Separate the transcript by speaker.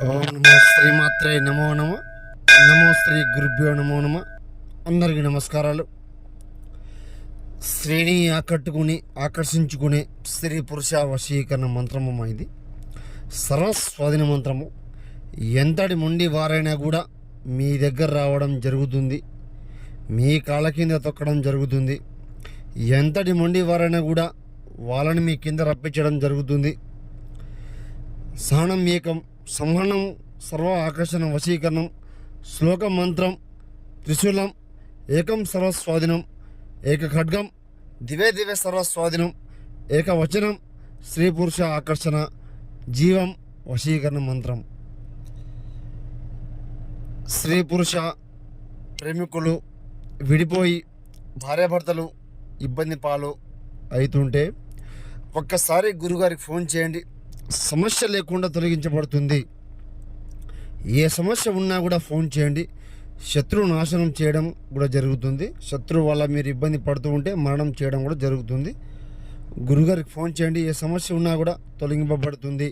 Speaker 1: ఓం నమో శ్రీమాత్రే నమో నమ. నమో శ్రీ గురుభ్యో నమో నమ. అందరికీ నమస్కారాలు. స్త్రీని ఆకర్షించుకునే స్త్రీ పురుష వశీకరణ మంత్రము ఇది సర్వస్వాధీన మంత్రము. ఎంతటి మొండి వారైనా కూడా మీ దగ్గర రావడం జరుగుతుంది, మీ కాళ్ళ కింద తొక్కడం జరుగుతుంది. ఎంతటి మొండి వారైనా కూడా వాళ్ళని మీ కింద రప్పించడం జరుగుతుంది. సహనం ఏకం, సంహరణం, సర్వ ఆకర్షణ వశీకరణం, శ్లోక మంత్రం, త్రిశూలం, ఏకం సర్వస్వాధీనం, ఏక ఖడ్గం, దివే దివే సర్వస్వాధీనం, ఏక వచనం, స్త్రీ పురుష ఆకర్షణ, జీవం వశీకరణ మంత్రం. స్త్రీ పురుష ప్రేమికులు విడిపోయి భార్యాభర్తలు ఇబ్బంది పాలు అవుతుంటే ఒక్కసారి గురుగారికి ఫోన్ చేయండి. సమస్య లేకుండా తొలగించబడుతుంది. ఏ సమస్య ఉన్నా కూడా ఫోన్ చేయండి. శత్రు నాశనం చేయడం కూడా జరుగుతుంది. శత్రువు వల్ల మీరు ఇబ్బంది పడుతూ ఉంటే మరణం చేయడం కూడా జరుగుతుంది. గురుగారికి ఫోన్ చేయండి. ఏ సమస్య ఉన్నా కూడా తొలగింపబడుతుంది.